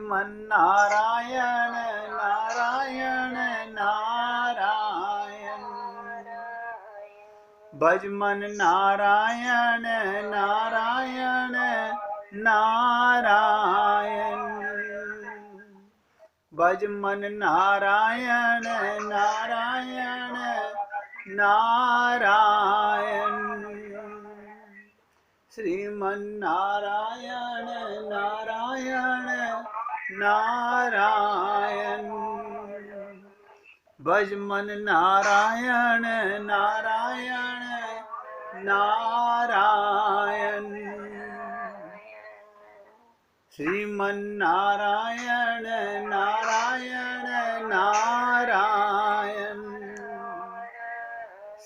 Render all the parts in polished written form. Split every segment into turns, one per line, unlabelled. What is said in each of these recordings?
श्रीमन्नारायण नारायण नारायण। भज मन नारायण नारायण नारायण। भज मन नारायण नारायण नारायण। श्रीमन्नारायण नारायण नारायण। भज मन नारायण नारायण नारायण। श्रीमन्नारायण नारायण नारायण।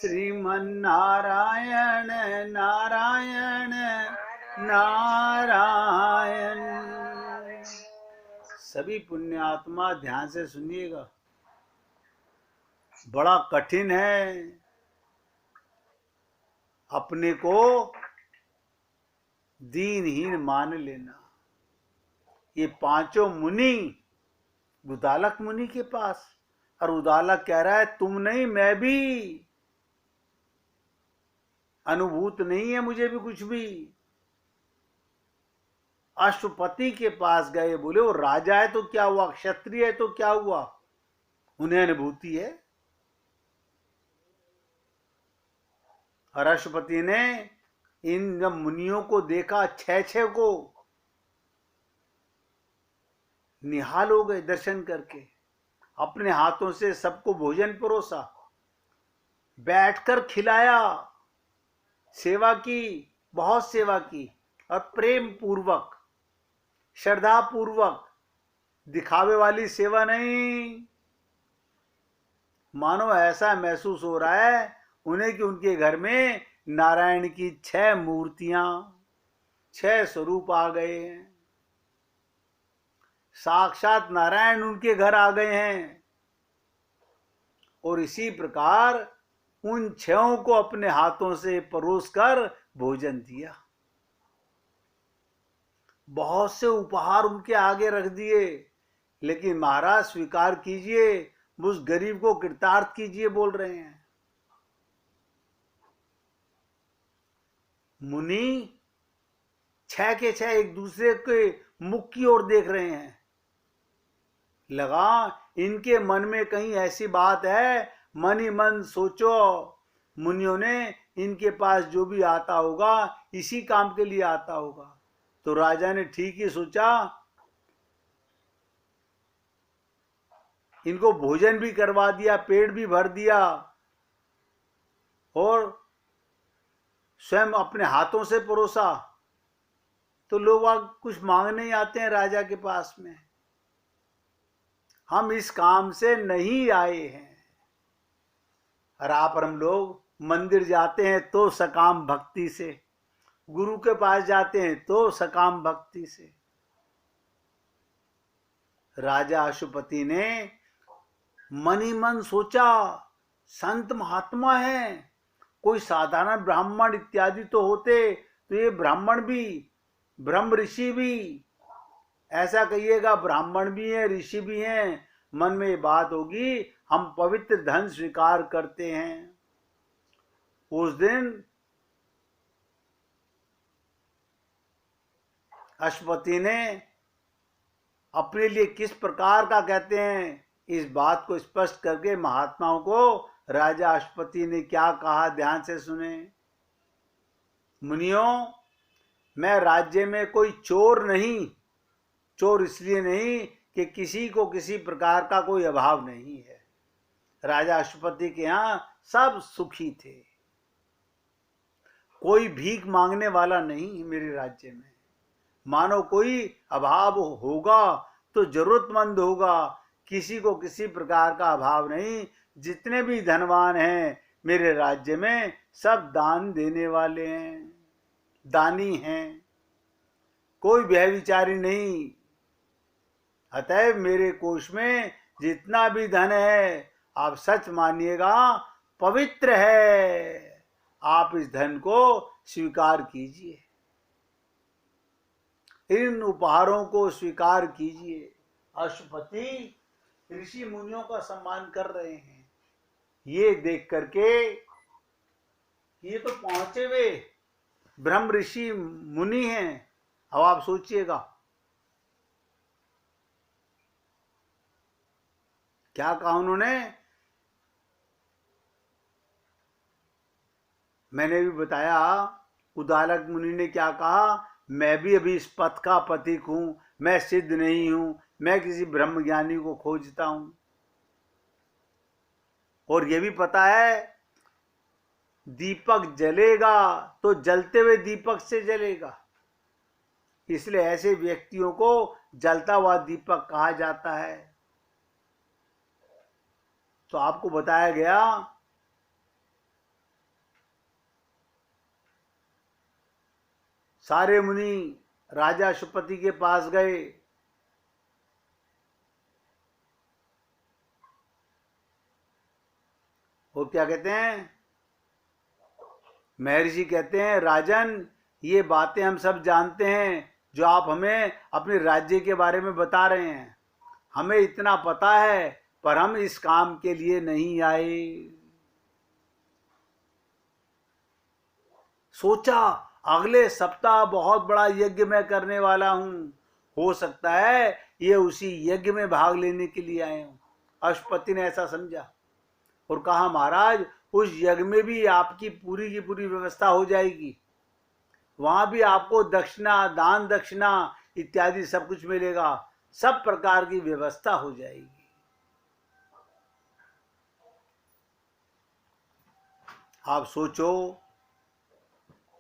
श्रीमन्नारायण नारायण नारायण। सभी पुण्यात्मा ध्यान से सुनिएगा, बड़ा कठिन है अपने को दीनहीन मान लेना। ये पांचों मुनि उदालक मुनि के पास, और उदालक कह रहा है तुम नहीं मैं भी, अनुभूत नहीं है मुझे भी कुछ भी। अश्वपति के पास गए, बोले वो राजा है तो क्या हुआ, क्षत्रिय है तो क्या हुआ, उन्हें अनुभूति है। और अश्वपति ने इन जब मुनियों को देखा, छह को, निहाल हो गए दर्शन करके। अपने हाथों से सबको भोजन परोसा, बैठकर खिलाया, सेवा की, बहुत सेवा की, और प्रेम पूर्वक, श्रद्धा पूर्वक, दिखावे वाली सेवा नहीं। मानो ऐसा महसूस हो रहा है उन्हें कि उनके घर में नारायण की 6 मूर्तियां, 6 स्वरूप आ गए हैं। साक्षात नारायण उनके घर आ गए हैं। और इसी प्रकार उन 6 को अपने हाथों से परोसकर भोजन दिया। बहुत से उपहार उनके आगे रख दिए, लेकिन महाराज स्वीकार कीजिए, उस गरीब को कृतार्थ कीजिए बोल रहे हैं। मुनि 6 के 6 एक दूसरे के मुख की ओर देख रहे हैं। लगा इनके मन में कहीं ऐसी बात है, मन ही मन सोचो, मुनियों ने इनके पास जो भी आता होगा इसी काम के लिए आता होगा। तो राजा ने ठीक ही सोचा, इनको भोजन भी करवा दिया, पेट भी भर दिया, और स्वयं अपने हाथों से परोसा। तो लोग वहां कुछ मांगने ही आते हैं राजा के पास में। हम इस काम से नहीं आए हैं। और आप और हम लोग मंदिर जाते हैं तो सकाम भक्ति से, गुरु के पास जाते हैं तो सकाम भक्ति से। राजा अशुपति ने मन ही मन सोचा, संत महात्मा है, कोई साधारण ब्राह्मण इत्यादि तो होते तो ये ब्राह्मण भी, ब्रह्म ऋषि भी, ऐसा कहिएगा ब्राह्मण भी है ऋषि भी हैं, मन में ये बात होगी हम पवित्र धन स्वीकार करते हैं। उस दिन अश्वपति ने अपने लिए किस प्रकार का कहते हैं इस बात को स्पष्ट करके महात्माओं को राजा अश्वपति ने क्या कहा, ध्यान से सुने। मुनियों, मैं राज्य में कोई चोर नहीं, चोर इसलिए नहीं कि किसी को किसी प्रकार का कोई अभाव नहीं है। राजा अश्वपति के यहाँ सब सुखी थे, कोई भीख मांगने वाला नहीं मेरे राज्य में। मानो कोई अभाव होगा तो जरूरतमंद होगा, किसी को किसी प्रकार का अभाव नहीं। जितने भी धनवान हैं मेरे राज्य में सब दान देने वाले हैं, दानी हैं, कोई व्यभिचारी नहीं। अतएव मेरे कोष में जितना भी धन है आप सच मानिएगा पवित्र है, आप इस धन को स्वीकार कीजिए। इन उपहारों को स्वीकार कीजिए। अशुपति ऋषि मुनियों का सम्मान कर रहे हैं। ये देख करके ये तो पहुंचे हुए ब्रह्म ऋषि मुनि हैं। अब आप सोचिएगा क्या कहा उन्होंने। मैंने भी बताया उदालक मुनि ने क्या कहा, मैं भी अभी इस पथ का पथिक हूं, मैं सिद्ध नहीं हूं, मैं किसी ब्रह्म ज्ञानी को खोजता हूं। और ये भी पता है दीपक जलेगा तो जलते हुए दीपक से जलेगा, इसलिए ऐसे व्यक्तियों को जलता हुआ दीपक कहा जाता है। तो आपको बताया गया सारे मुनि राजा अशुपति के पास गए। वो क्या कहते हैं, महर्षि कहते हैं राजन ये बातें हम सब जानते हैं जो आप हमें अपने राज्य के बारे में बता रहे हैं, हमें इतना पता है, पर हम इस काम के लिए नहीं आए। सोचा अगले सप्ताह बहुत बड़ा यज्ञ मैं करने वाला हूं, हो सकता है ये उसी यज्ञ में भाग लेने के लिए आए हूं। अशुपति ने ऐसा समझा और कहा महाराज उस यज्ञ में भी आपकी पूरी की पूरी व्यवस्था हो जाएगी, वहां भी आपको दक्षिणा, दान दक्षिणा इत्यादि सब कुछ मिलेगा, सब प्रकार की व्यवस्था हो जाएगी। आप सोचो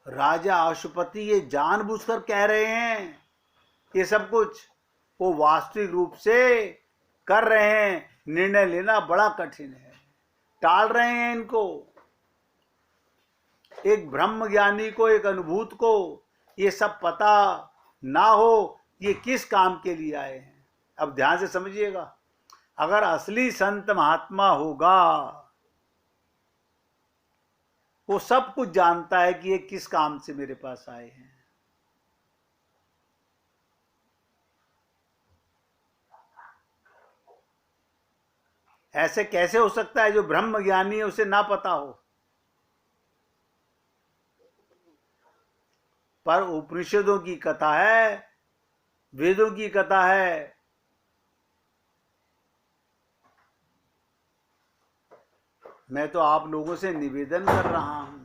राजा अशुपति ये जानबूझकर कह रहे हैं ये सब कुछ, वो वास्तविक रूप से कर रहे हैं। निर्णय लेना बड़ा कठिन है, टाल रहे हैं इनको। एक ब्रह्म ज्ञानी को, एक अनुभूत को ये सब पता ना हो ये किस काम के लिए आए हैं। अब ध्यान से समझिएगा, अगर असली संत महात्मा होगा वो सब कुछ जानता है कि ये किस काम से मेरे पास आए हैं। ऐसे कैसे हो सकता है जो ब्रह्म ज्ञानी है उसे ना पता हो। पर उपनिषदों की कथा है, वेदों की कथा है, मैं तो आप लोगों से निवेदन कर रहा हूं।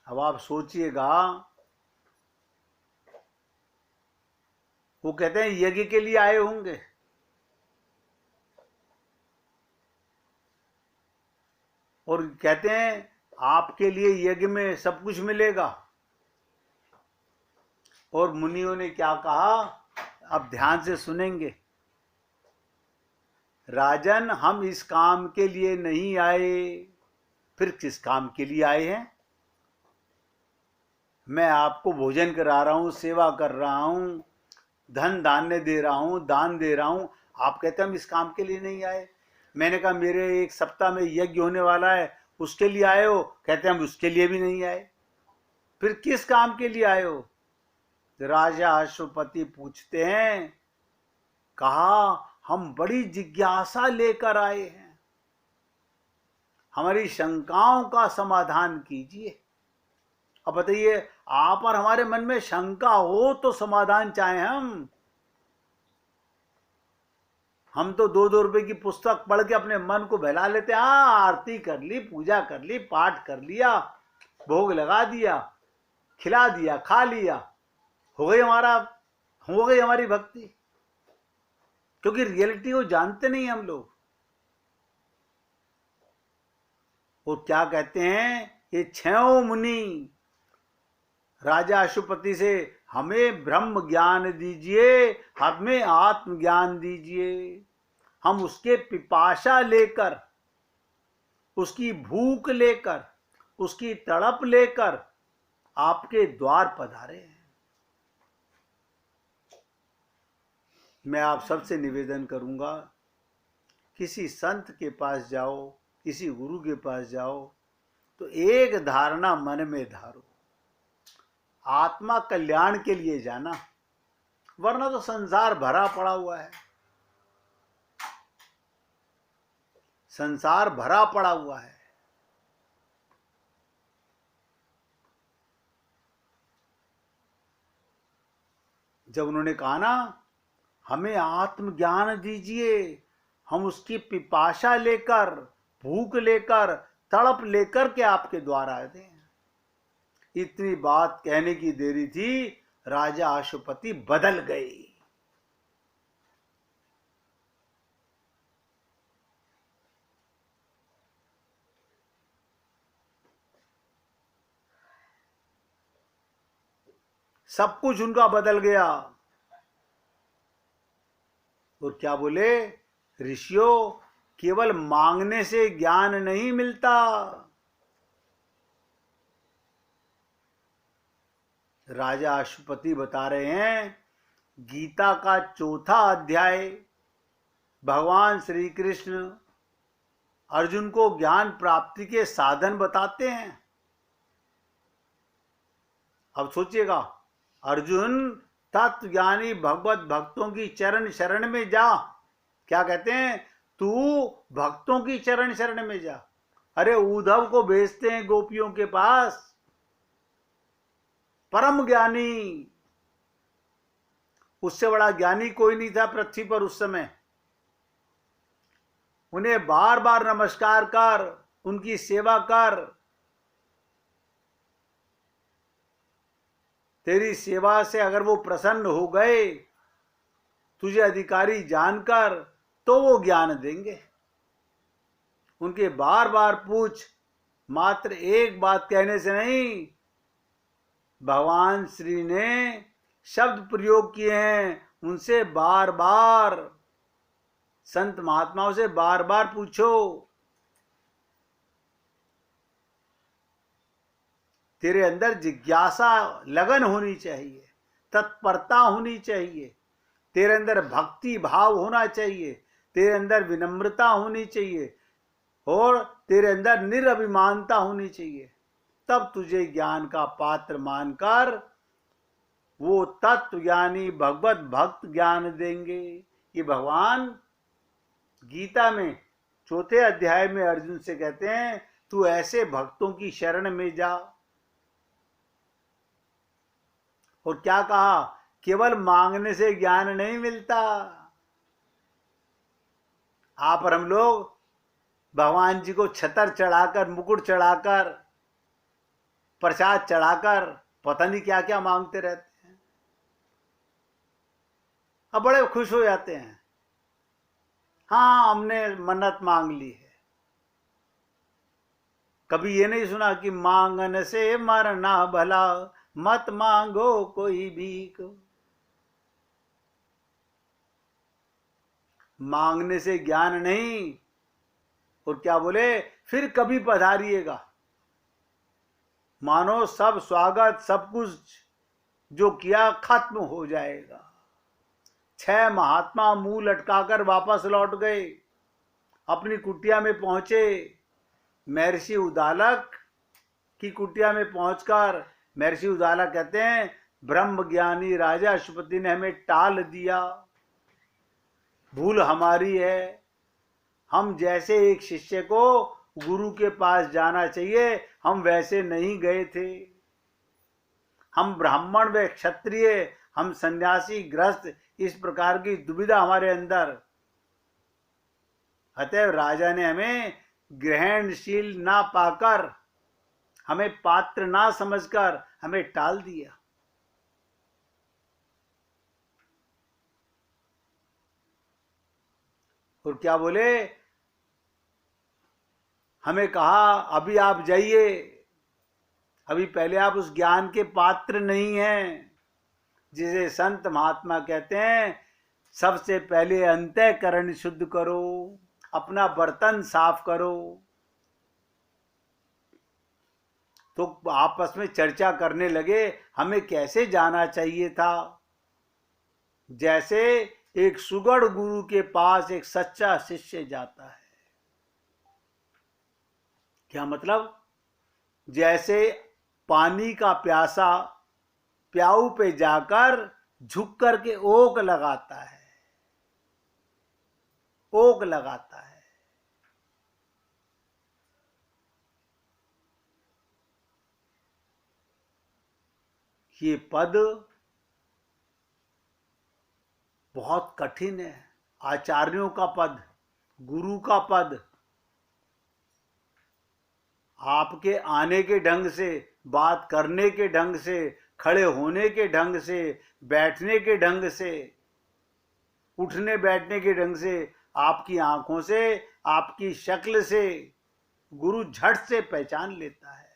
अब आप सोचिएगा, वो कहते हैं यज्ञ के लिए आए होंगे, और कहते हैं आपके लिए यज्ञ में सब कुछ मिलेगा। और मुनियों ने क्या कहा, अब ध्यान से सुनेंगे। राजन हम इस काम के लिए नहीं आए, फिर किस काम के लिए आए हैं। मैं आपको भोजन करा रहा हूं, सेवा कर रहा हूं, धन धान्य दे रहा हूं, दान दे रहा हूं, आप कहते हैं हम इस काम के लिए नहीं आए। मैंने कहा मेरे एक सप्ताह में यज्ञ होने वाला है उसके लिए आए हो, कहते हैं हम उसके लिए भी नहीं आए। फिर किस काम के लिए आए हो। राजा अश्वपति पूछते हैं, कहा हम बड़ी जिज्ञासा लेकर आए हैं, हमारी शंकाओं का समाधान कीजिए। अब बताइए, आप और हमारे मन में शंका हो तो समाधान चाहें हम तो 2-2 रुपए की पुस्तक पढ़ के अपने मन को बहला लेते हैं। हाँ, आरती कर ली, पूजा कर ली, पाठ कर लिया, भोग लगा दिया, खिला दिया, खा लिया, हो गई हमारी भक्ति। क्योंकि रियलिटी को जानते नहीं हम लोग। वो क्या कहते हैं, ये 6 मुनि राजा अशुपति से हमें ब्रह्म ज्ञान दीजिए, हमें आत्म ज्ञान दीजिए। हम उसके पिपाशा लेकर, उसकी भूख लेकर, उसकी तड़प लेकर आपके द्वार पधारे हैं। मैं आप सबसे निवेदन करूंगा, किसी संत के पास जाओ, किसी गुरु के पास जाओ तो एक धारणा मन में धारो, आत्मा कल्याण के लिए जाना, वरना तो संसार भरा पड़ा हुआ है, संसार भरा पड़ा हुआ है। जब उन्होंने कहा ना हमें आत्मज्ञान दीजिए, हम उसकी पिपाशा लेकर, भूख लेकर, तड़प लेकर के आपके द्वार आए थे। इतनी बात कहने की देरी थी, राजा अश्वपति बदल गए। सब कुछ उनका बदल गया। और क्या बोले, ऋषियों, केवल मांगने से ज्ञान नहीं मिलता। राजा अश्वपति बता रहे हैं, गीता का 4था अध्याय भगवान श्री कृष्ण अर्जुन को ज्ञान प्राप्ति के साधन बताते हैं। अब सोचिएगा, अर्जुन तत्वज्ञानी भगवत भक्तों की चरण शरण में जा। क्या कहते हैं, तू भक्तों की चरण शरण में जा। अरे उद्धव को भेजते हैं गोपियों के पास, परम ज्ञानी, उससे बड़ा ज्ञानी कोई नहीं था पृथ्वी पर उस समय। उन्हें बार बार नमस्कार कर, उनकी सेवा कर। तेरी सेवा से अगर वो प्रसन्न हो गए, तुझे अधिकारी जानकर, तो वो ज्ञान देंगे। उनके बार बार पूछ, मात्र एक बात कहने से नहीं। भगवान श्री ने शब्द प्रयोग किए हैं, उनसे बार बार, संत महात्माओं से बार बार पूछो। तेरे अंदर जिज्ञासा, लगन होनी चाहिए, तत्परता होनी चाहिए, तेरे अंदर भक्ति भाव होना चाहिए, तेरे अंदर विनम्रता होनी चाहिए, और तेरे अंदर निरभिमानता होनी चाहिए। तब तुझे ज्ञान का पात्र मानकर वो तत्वज्ञानी भगवत भक्त ज्ञान देंगे। ये भगवान गीता में 4थे अध्याय में अर्जुन से कहते हैं, तू ऐसे भक्तों की शरण में जा। और क्या कहा, केवल मांगने से ज्ञान नहीं मिलता। आप और हम लोग भगवान जी को छतर चढ़ाकर, मुकुट चढ़ाकर, प्रसाद चढ़ाकर पता नहीं क्या क्या मांगते रहते हैं। अब बड़े खुश हो जाते हैं, हाँ हमने मन्नत मांग ली है। कभी ये नहीं सुना कि मांगन से मरना भला, मत मांगो कोई भीख। मांगने से ज्ञान नहीं। और क्या बोले, फिर कभी पधारिएगा। मानो सब स्वागत, सब कुछ जो किया खत्म हो जाएगा। 6 महात्मा मुंह लटकाकर वापस लौट गए, अपनी कुटिया में पहुंचे। महर्षि उद्दालक की कुटिया में पहुंचकर महर्षि उद्दालक कहते हैं, ब्रह्म ज्ञानी राजा अश्वपति ने हमें टाल दिया, भूल हमारी है। हम जैसे एक शिष्य को गुरु के पास जाना चाहिए, हम वैसे नहीं गए थे। हम ब्राह्मण व क्षत्रिय, हम सन्यासी ग्रस्त, इस प्रकार की दुविधा हमारे अंदर। अतएव राजा ने हमें ग्रहणशील ना पाकर, हमें पात्र ना समझकर हमें टाल दिया। और क्या बोले, हमें कहा अभी आप जाइए, अभी पहले आप उस ज्ञान के पात्र नहीं हैं। जिसे संत महात्मा कहते हैं, सबसे पहले अंतःकरण शुद्ध करो, अपना बर्तन साफ करो। तो आपस में चर्चा करने लगे, हमें कैसे जाना चाहिए था। जैसे एक सुगढ़ गुरु के पास एक सच्चा शिष्य जाता है। क्या मतलब, जैसे पानी का प्यासा प्याऊ पे जाकर झुक करके ओक लगाता है, ओक लगाता है। ये पद बहुत कठिन है। आचार्यों का पद, गुरु का पद, आपके आने के ढंग से, बात करने के ढंग से, खड़े होने के ढंग से, बैठने के ढंग से, उठने बैठने के ढंग से, आपकी आंखों से, आपकी शक्ल से गुरु झट से पहचान लेता है।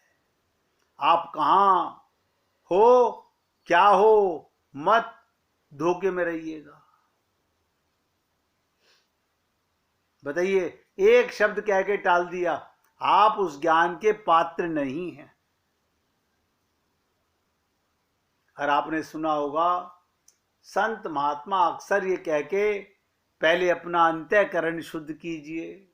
आप कहाँ हो, क्या हो, मत धोखे में रहिएगा। बताइए, एक शब्द कह के टाल दिया, आप उस ज्ञान के पात्र नहीं हैं। और आपने सुना होगा, संत महात्मा अक्सर ये कह के पहले अपना अंतःकरण शुद्ध कीजिए।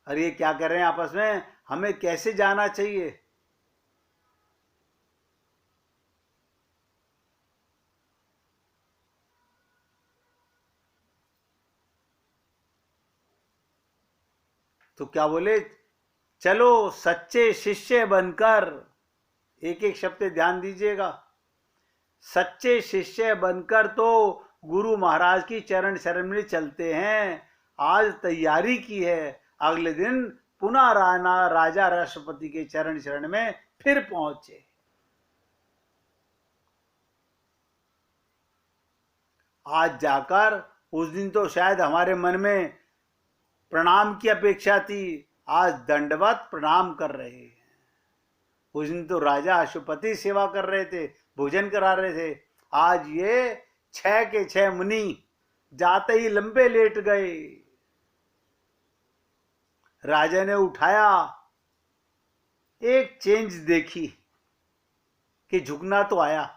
और ये क्या कर रहे हैं आपस में, हमें कैसे जाना चाहिए? तो क्या बोले, चलो सच्चे शिष्य बनकर, एक एक शब्द ध्यान दीजिएगा, सच्चे शिष्य बनकर तो गुरु महाराज की चरण शरण में चलते हैं। आज तैयारी की है, अगले दिन पुनः राजा राष्ट्रपति के चरण शरण में फिर पहुंचे। आज जाकर, उस दिन तो शायद हमारे मन में प्रणाम की अपेक्षा थी, आज दंडवत प्रणाम कर रहे हैं। उस दिन तो राजा अशुपति सेवा कर रहे थे, भोजन करा रहे थे। आज ये 6 के 6 मुनि जाते ही लंबे लेट गए। राजा ने उठाया, एक चेंज देखी कि झुकना तो आया।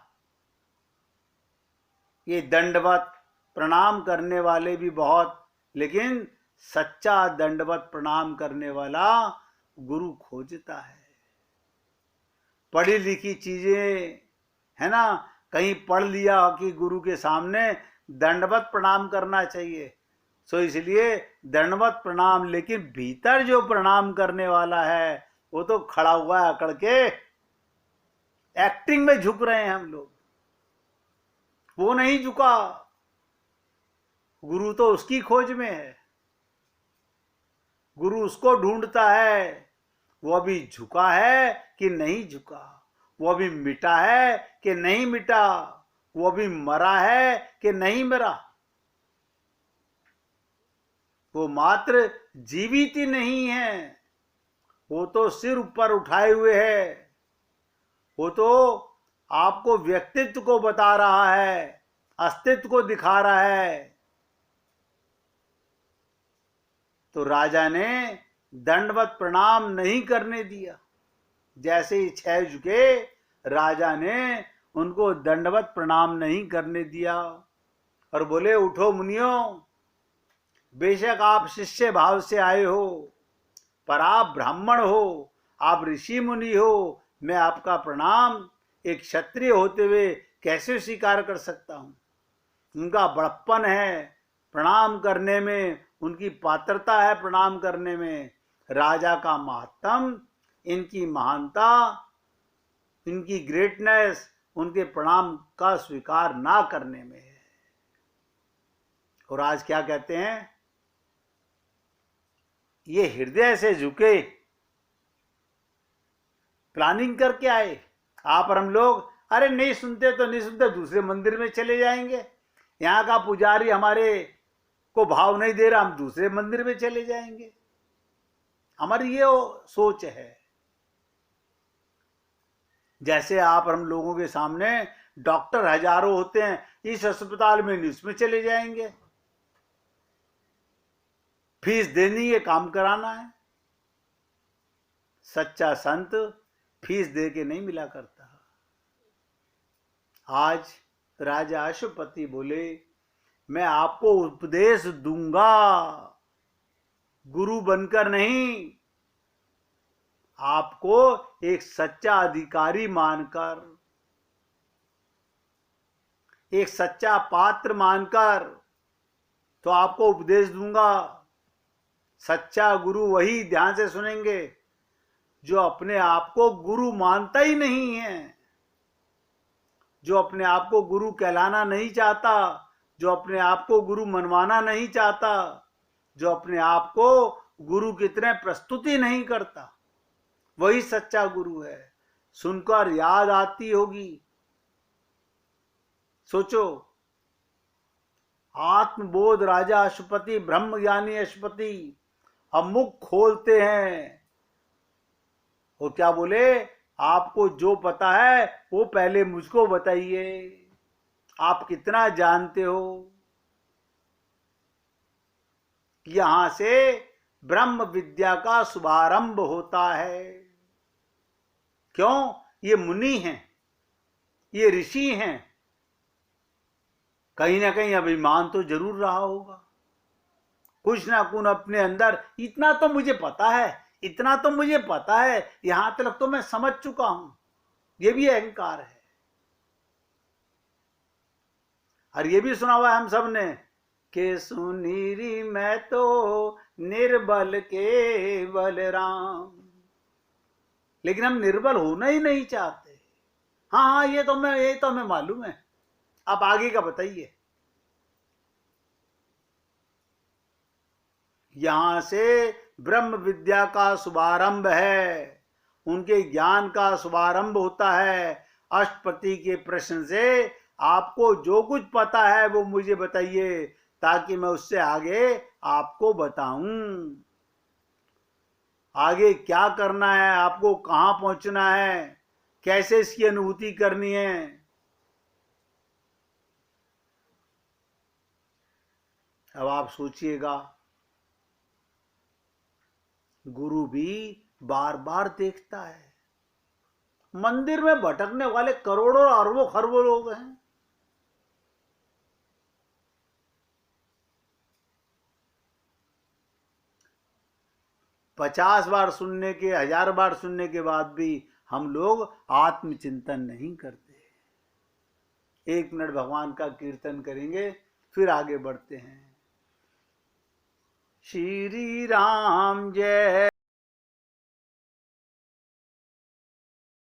ये दंडवत प्रणाम करने वाले भी बहुत, लेकिन सच्चा दंडवत प्रणाम करने वाला गुरु खोजता है। पढ़ी लिखी चीजें है ना, कहीं पढ़ लिया कि गुरु के सामने दंडवत प्रणाम करना चाहिए, सो इसलिए दंडवत प्रणाम। लेकिन भीतर जो प्रणाम करने वाला है वो तो खड़ा हुआ है अकड़ के, एक्टिंग में झुक रहे हैं हम लोग, वो नहीं झुका। गुरु तो उसकी खोज में है, गुरु उसको ढूंढता है, वो अभी झुका है कि नहीं झुका, वो अभी मिटा है कि नहीं मिटा, वो अभी मरा है कि नहीं मरा। वो मात्र जीवित ही नहीं है, वो तो सिर ऊपर उठाए हुए है, वो तो आपको व्यक्तित्व को बता रहा है, अस्तित्व को दिखा रहा है। तो राजा ने दंडवत प्रणाम नहीं करने दिया। जैसे ही 6 झुके, राजा ने उनको दंडवत प्रणाम नहीं करने दिया और बोले, उठो मुनियों, बेशक आप शिष्य भाव से आए हो, पर आप ब्राह्मण हो, आप ऋषि मुनि हो, मैं आपका प्रणाम एक क्षत्रिय होते हुए कैसे स्वीकार कर सकता हूं? उनका बड़प्पन है प्रणाम करने में, उनकी पात्रता है प्रणाम करने में। राजा का महत्तम, इनकी महानता, इनकी ग्रेटनेस उनके प्रणाम का स्वीकार ना करने में है। और आज क्या कहते हैं, ये हृदय से झुके, प्लानिंग करके आए। आप और हम लोग, अरे नहीं सुनते तो नहीं सुनते, दूसरे मंदिर में चले जाएंगे, यहाँ का पुजारी हमारे को भाव नहीं दे रहा, हम दूसरे मंदिर में चले जाएंगे। हमारी ये सोच है। जैसे आप और हम लोगों के सामने डॉक्टर हजारों होते हैं, इस अस्पताल में नहीं उसमें चले जाएंगे, फीस देनी है, काम कराना है। सच्चा संत फीस दे के नहीं मिला करता। आज राजा अशुपति बोले, मैं आपको उपदेश दूंगा, गुरु बनकर नहीं। आपको एक सच्चा अधिकारी मानकर, एक सच्चा पात्र मानकर तो आपको उपदेश दूंगा। सच्चा गुरु वही, ध्यान से सुनेंगे, जो अपने आप को गुरु मानता ही नहीं है, जो अपने आप को गुरु कहलाना नहीं चाहता, जो अपने आप को गुरु मनवाना नहीं चाहता, जो अपने आप को गुरु की तरह प्रस्तुति नहीं करता, वही सच्चा गुरु है। सुनकर याद आती होगी। सोचो, आत्मबोध राजा अशुपति, ब्रह्म ज्ञानी अशुपति अब मुख खोलते हैं और क्या बोले, आपको जो पता है वो पहले मुझको बताइए, आप कितना जानते हो। यहां से ब्रह्म विद्या का शुभारंभ होता है। क्यों? ये मुनि हैं, ये ऋषि हैं, कहीं ना कहीं अभिमान तो जरूर रहा होगा, कुछ ना कुछ अपने अंदर, इतना तो मुझे पता है, इतना तो मुझे पता है, यहां तक तो मैं समझ चुका हूं, ये भी अहंकार है। और ये भी सुना हुआ है हम सब ने कि सुनीरी मैं तो निर्बल के बलराम, लेकिन हम निर्बल होना ही नहीं चाहते। हाँ हाँ, ये तो हमें मालूम है, आप आगे का बताइए। यहां से ब्रह्म विद्या का शुभारंभ है, उनके ज्ञान का शुभारंभ होता है। अष्टपति के प्रश्न से आपको जो कुछ पता है वो मुझे बताइए, ताकि मैं उससे आगे आपको बताऊं। आगे क्या करना है, आपको कहां पहुंचना है, कैसे इसकी अनुभूति करनी है। अब आप सोचिएगा, गुरु भी बार बार देखता है। मंदिर में भटकने वाले करोड़ों अरबों खरबों लोग हैं, पचास बार सुनने के, 1000 बार सुनने के बाद भी हम लोग आत्मचिंतन नहीं करते। एक मिनट भगवान का कीर्तन करेंगे, फिर आगे बढ़ते हैं। श्री राम जय।